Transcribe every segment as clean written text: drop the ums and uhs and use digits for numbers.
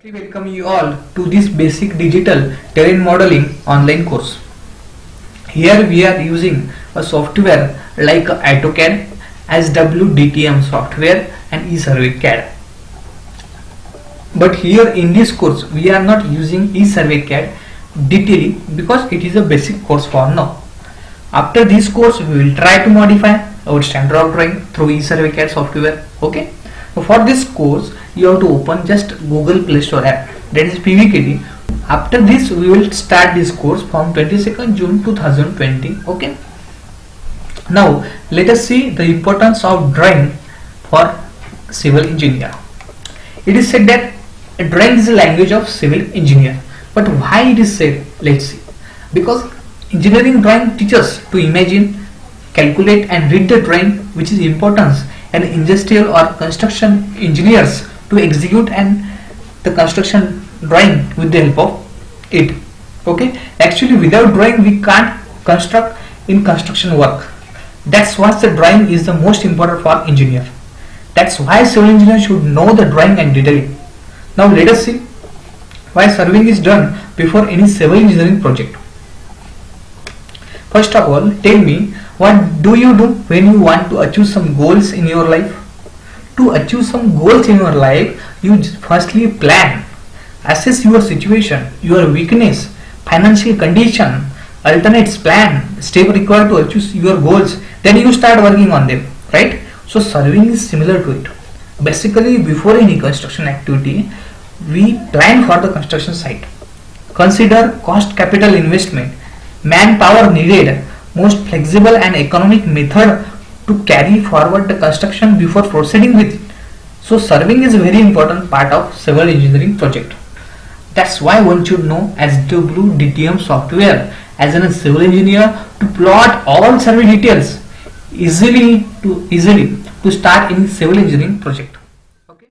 Firstly, welcome you all to this basic digital terrain modeling online course. Here we are using a software like AutoCAD, SWDTM software and eSurveyCAD. But here in this course we are not using eSurveyCAD detailing because it is a basic course for now. After this course we will try to modify our standard of drawing through eSurveyCAD software. Okay. So for this course you have to open just Google Play Store app, that is PVKT. After this we will start this course from 22nd June 2020. Okay. Now let us see the importance of drawing for civil engineer. It is said that drawing is a language of civil engineer. But why it is said? Let's see. Because engineering drawing teaches to imagine, calculate and read the drawing, which is importance, and industrial or construction engineers to execute and the construction drawing with the help of it. Okay, actually without drawing we can't construct in construction work. That's why the drawing is the most important for engineer. That's why civil engineer should know the drawing and detailing. Now let us see why surveying is done before any civil engineering project. First of all, tell me, what do you do when you want to achieve some goals in your life? To achieve some goals in your life, you firstly plan, assess your situation, your weakness, financial condition, alternates plan, step required to achieve your goals. Then you start working on them, right? So surveying is similar to it. Basically, before any construction activity, we plan for the construction site. Consider cost, capital investment, manpower needed, most flexible and economic method to carry forward the construction before proceeding with it. So surveying is a very important part of civil engineering project. That's why one should know SWDTM software as a civil engineer to plot all survey details easily to start in civil engineering project. Okay.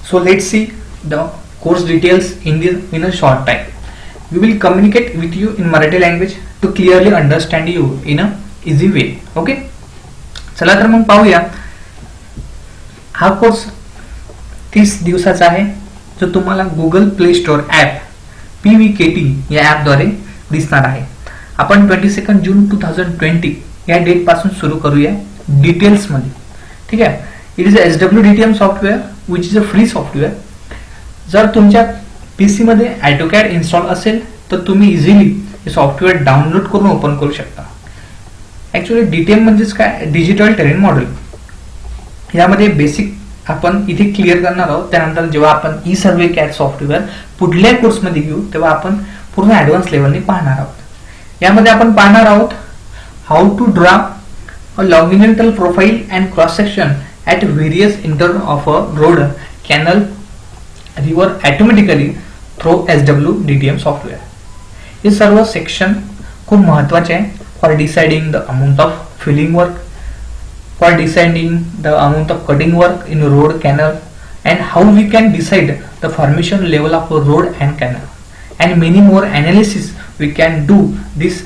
So let's see the course details in a short time. We will communicate with you in Marathi language to clearly understand you in a easy way. Okay. चला तर मग पाहूया. हा course 30 दिवसाचा आहे जो तुम्हाला Google Play store app PVKT या ॲपद्वारे दिसणार आहे. आपण 22 जून 2020 या डेट पासून सुरू करूया डिटेल्स मध्ये. ठीक आहे. It is SWDTM software which is a free software. जर तुमच्या PC मध्ये AutoCAD इन्स्टॉल असेल तर तुम्ही इझिली हे सॉफ्टवेअर डाउनलोड करून ओपन करू शकता. ऍक्च्युअली DTM म्हणजेच काय, डिजिटल टेरेन मॉडेल. यामध्ये बेसिक आपण इथे क्लिअर करणार आहोत. त्यानंतर जेव्हा आपण eSurveyCAD सॉफ्टवेअर पुढल्या कोर्समध्ये घेऊ तेव्हा आपण पूर्ण ऍडव्हान्स लेवलने पाहणार आहोत. यामध्ये आपण पाहणार आहोत how to draw a longitudinal profile and cross section at various interval of a road, canal, river automatically through SWDTM software. हे सर्व सेक्शन खूप महत्वाचे आहे for deciding the amount of filling work, for deciding the amount of cutting work in road, canal, and how we can decide the formation level of a road and canal, and many more analysis we can do this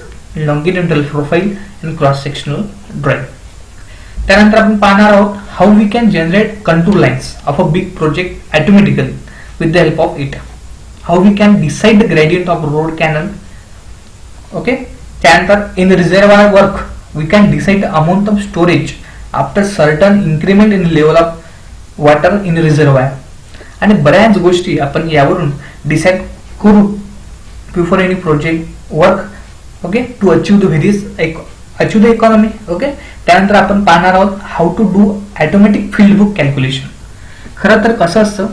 longitudinal profile and cross sectional drawing. त्यानंतर आपण पाहणार आहोत how we can generate contour lines of a big project automatically with the help of it, how we can decide the gradient of road, canal. Okay. त्यानंतर in reservoir work we can decide the amount of storage after certain increment in level of water in reservoir. आणि बऱ्याच गोष्टी आपण यावरून decide करू before any project work. Okay. To achieve the various achieve the economy. Okay. त्यानंतर आपण पाहणार आहोत how to do automatic field book calculation. खरं तर कसं असतं,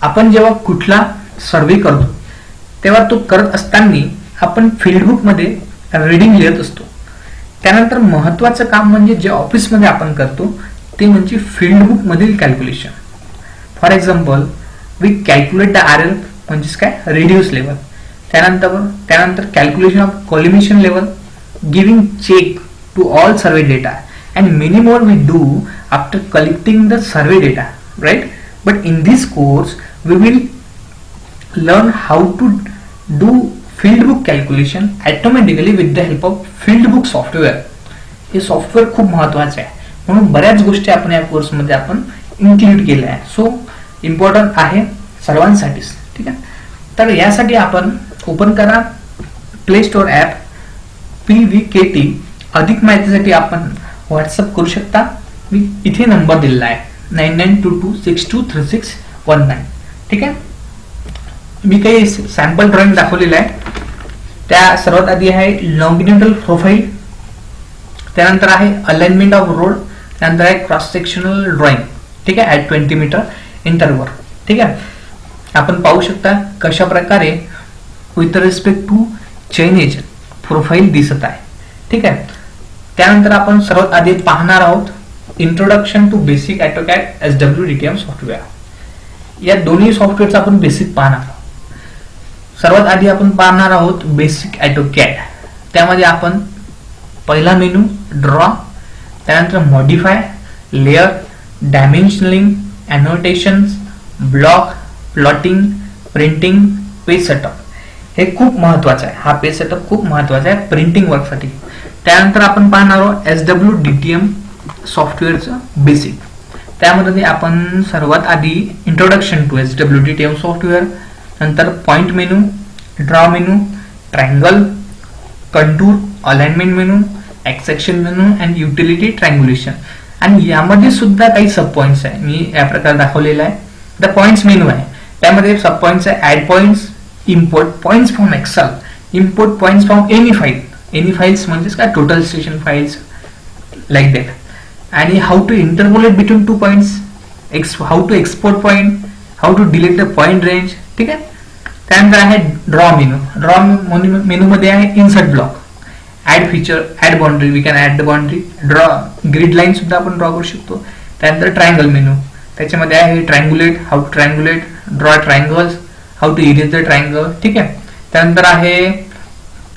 आपण जेव्हा कुठला सर्वे करतो तेव्हा तो करत असताना आपण फील्ड बुक मध्ये रीडिंग लिहित असतो. त्यानंतर महत्वाचं काम म्हणजे जे ऑफिसमध्ये आपण करतो ते म्हणजे फील्ड बुक मधील calculation. For example we calculate the RL म्हणजेच काय, रेडियस लेवल. त्यानंतर calculation of collimation level, giving check to all survey data and many more we do after collecting the survey data, right. But in this course we will learn how to do field book calculation automatically with the help of field book software. हे software खूप महत्वाचं आहे म्हणून बऱ्याच गोष्टी आपण या कोर्समध्ये आपण इन्क्लूड केल्या आहे. सो इम्पॉर्टंट आहे सर्वांसाठीच. ठीक आहे. तर यासाठी आपण ओपन करा प्ले स्टोअर ॲप PVKT. अधिक माहितीसाठी आपण व्हॉट्सअप करू शकता. मी इथे नंबर दिलेला आहे 9922623619. ठीक आहे. मी काही सॅम्पल ड्रॉइंग दाखवलेलं आहे. त्या सर्वात आधी आहे लॉन्गिट्युडनल प्रोफाईल, त्यानंतर आहे अलाइनमेंट ऑफ रोड, त्यानंतर आहे क्रॉस सेक्शनल ड्रॉइंग. ठीक आहे. At 20 metre interval. ठीक आहे. आपण पाहू शकता कशा प्रकारे with respect to chainage profile दिसत आहे. ठीक आहे. त्यानंतर आपण सर्वात आधी पाहणार आहोत introduction to basic AutoCAD SWDTM software. या दोन्ही सॉफ्टवेअरचा आपण बेसिक पाहणार आहोत. सर्वात आधी आपण पाहणार आहोत बेसिक AutoCAD. त्यामध्ये आपण पहिला मेनू ड्रॉ, त्यानंतर modify, layer, dimensioning, annotations, block, plotting, printing, page setup. हे खूप महत्वाचं आहे. हा पेज सेटअप खूप महत्वाचा आहे प्रिंटिंग वर्कसाठी. त्यानंतर आपण पाहणार आहोत SWDTM सॉफ्टवेअरचं बेसिक. त्यामध्ये आपण सर्वात आधी इंट्रोडक्शन टू SWDTM सॉफ्टवेअर, नंतर point menu, draw menu, triangle, contour, alignment menu, x section menu and utility triangulation. आणि यामध्ये सुद्धा काही सब पॉइंट्स आहे. मी या प्रकारे दाखवलेला आहे. द पॉइंट्स मेनू आहे. त्यामध्ये सब पॉइंट्स आहे add points, import points from Excel, import points from any file. Any files म्हणजेच काय total station files like that. आणि how to interpolate between two points, how to export point, how to delete the point range. ठीक आहे. त्यानंतर आहे draw menu. Draw menu मध्ये आहे insert block, add feature, add boundary, we can add the boundary, draw grid line सुद्धा आपण draw करू शकतो. त्यानंतर ट्रायंगल मेनू, त्याच्यामध्ये आहे triangulate, how to triangulate, draw triangles, how to erase the triangle. ठीक आहे. त्यानंतर आहे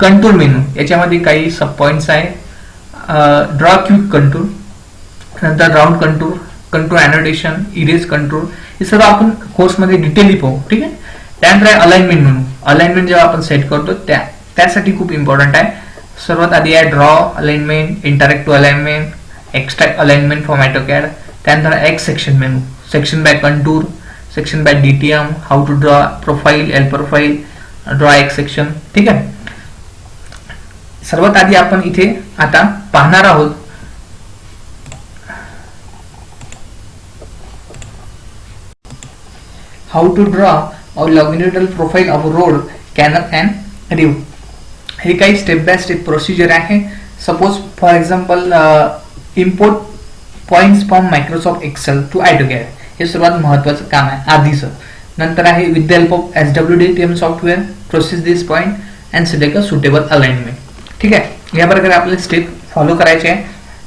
कंटूर मेनू. याच्यामध्ये काही सब पॉइंट्स आहे ड्रॉ क्यूब कंटूर, नंतर round contour, contour annotation, erase contour. हे सर्व आपण कोर्समध्ये डिटेली पाहू. ठीक आहे. त्यानंतर आहे अलाइनमेंट मेनू. अलाइनमेंट जेव्हा आपण सेट करतो त्यासाठी खूप इम्पॉर्टंट आहे. सर्वात आधी आहे draw alignment, interactive alignment, extract alignment from AutoCAD. त्यानंतर x section menu, section by contour, section by DTM, how to draw profile, L profile, draw x section. ठीक आहे. सर्वात आधी आपण इथे आता पाहणार आहोत हाऊ टू ड्रॉ और longitudinal profile of road, canal and river. हे काही स्टेप बाय स्टेप प्रोसिजर आहे. Suppose for example import points from Microsoft Excel to AutoCAD. हे सर्वात महत्वाचं काम आहे आधीचं. नंतर आहे with the help of SWDTM software process this point and select a suitable alignment. ठीक आहे. या प्रकारे आपल्याला स्टेप फॉलो करायचे आहे.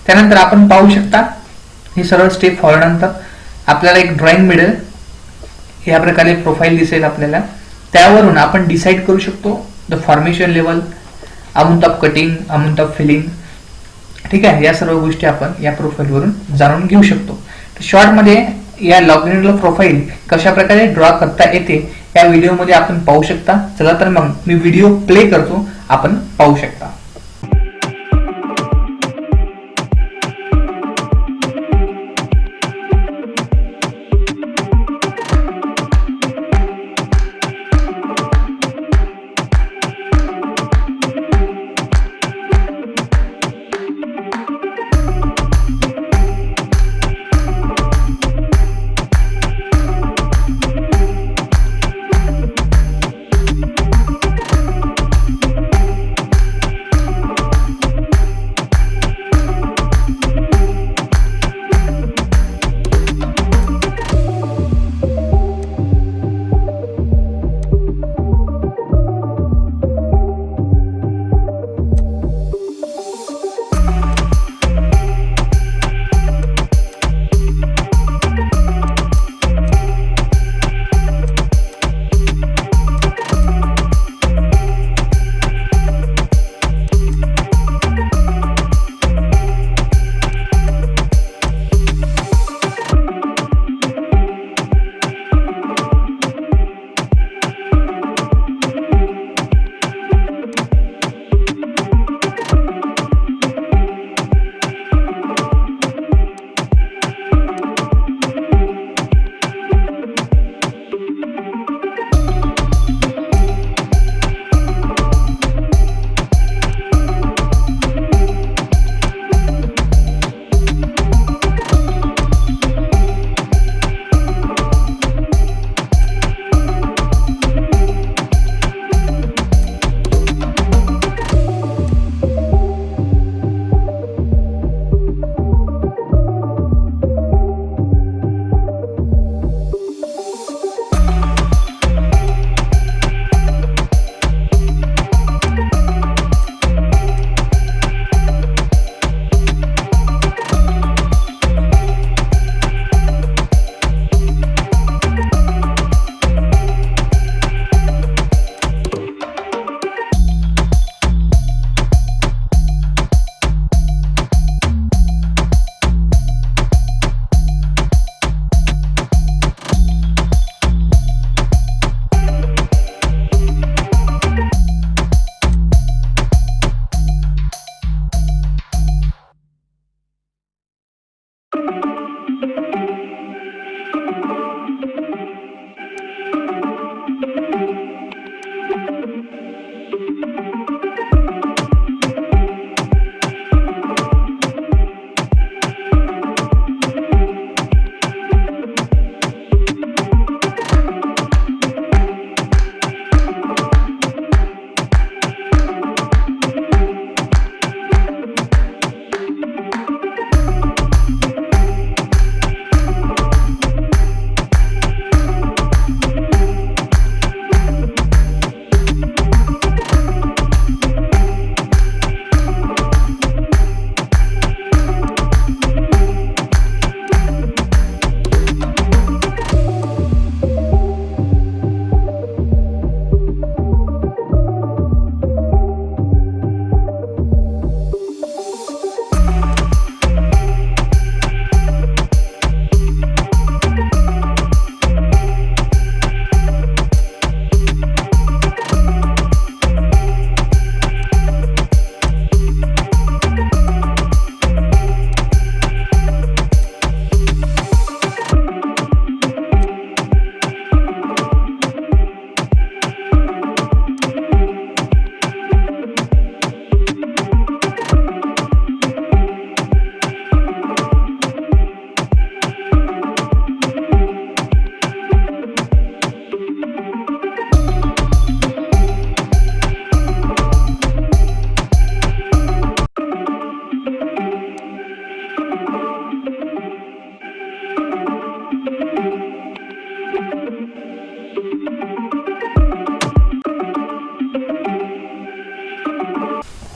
त्यानंतर आपण पाहू शकता ही सर्व स्टेप फॉलो नंतर आपल्याला एक ड्रॉइंग मिळेल. या प्रकारे प्रोफाईल दिसेल आपल्याला. त्यावरून आपण डिसाईड करू शकतो the formation level, amount of cutting, amount of filling. ठीक आहे. या सर्व गोष्टी आपण या प्रोफाईलवरून जाणून घेऊ शकतो. शॉर्टमध्ये या लॉन्गिट्युडनल प्रोफाईल कशा प्रकारे ड्रॉ करता येते या व्हिडिओमध्ये आपण पाहू शकता. चला तर मग मी व्हिडिओ प्ले करतो, आपण पाहू शकता.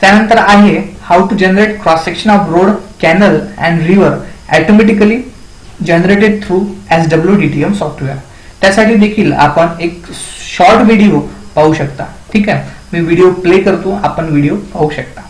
त्यानंतर आहे how to generate cross section of road, canal and river automatically generated through SWDTM software. त्यासाठी देखील आपण एक शॉर्ट व्हिडिओ पाहू शकता. ठीक आहे, मी व्हिडिओ प्ले करतो, आपण व्हिडिओ पाहू शकता.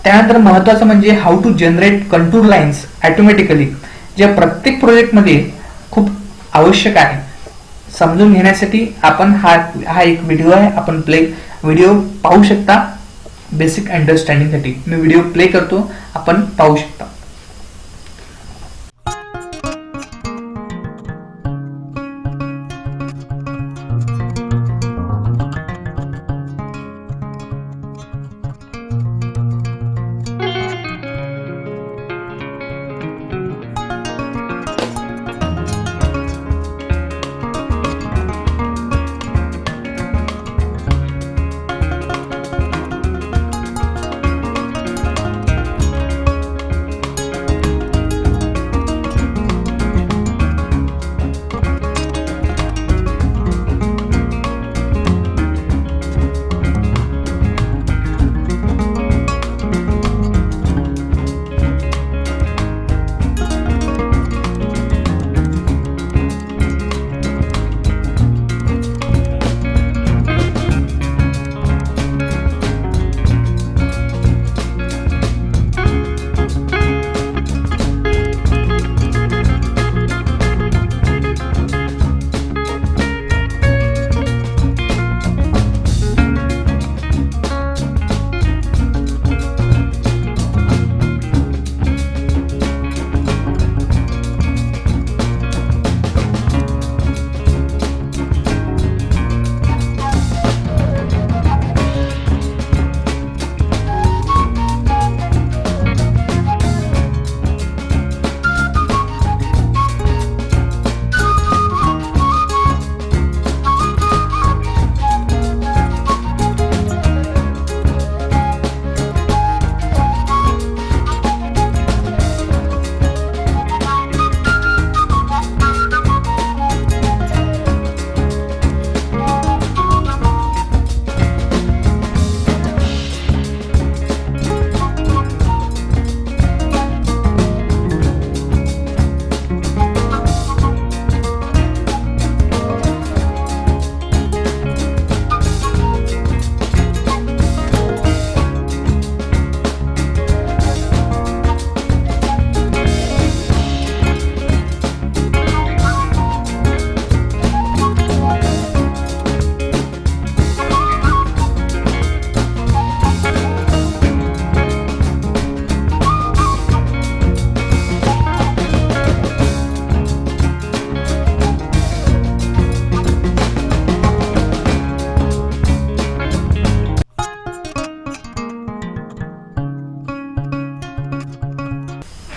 त्यानंतर महत्त्वाचं म्हणजे how to generate contour lines automatically, जे प्रत्येक प्रोजेक्टमध्ये खूप आवश्यक आहे. समजून घेण्यासाठी आपण हा एक व्हिडिओ आहे, आपण व्हिडिओ पाहू शकता बेसिक अंडरस्टँडिंगसाठी. मी व्हिडिओ प्ले करतो, आपण पाहू शकता.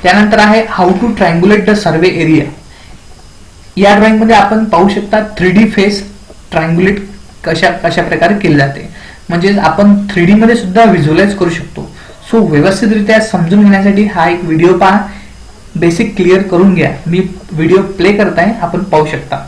त्यानंतर आहे how to triangulate the survey area. या ड्रॉइंग मध्ये आपण पाहू शकता 3D फेस ट्रायंगुलेट कशा प्रकारे केले जाते, म्हणजे आपण 3D मध्ये सुद्धा व्हिज्युअलाइज करू शकतो. सो व्यवस्थितरित्या समजून घेण्यासाठी हा एक व्हिडिओ पहा, बेसिक क्लिअर करून घ्या. मी व्हिडिओ प्ले करताय, आपण पाहू शकता.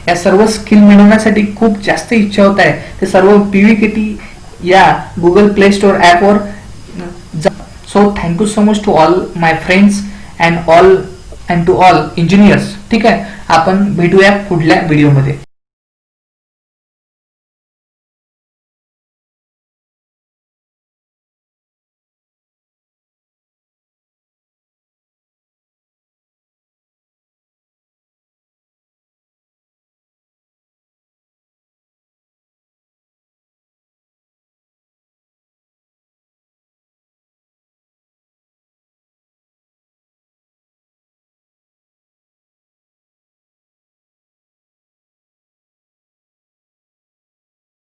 या सर्व स्किल मिळवण्यासाठी खूप जास्त इच्छा होत आहे, ते सर्व PVKT या गुगल प्ले स्टोर ऍप वर. So thank you so much to all my friends and to all engineers. ठीक आहे, आपण भेटूया पुढल्या व्हिडिओमध्ये.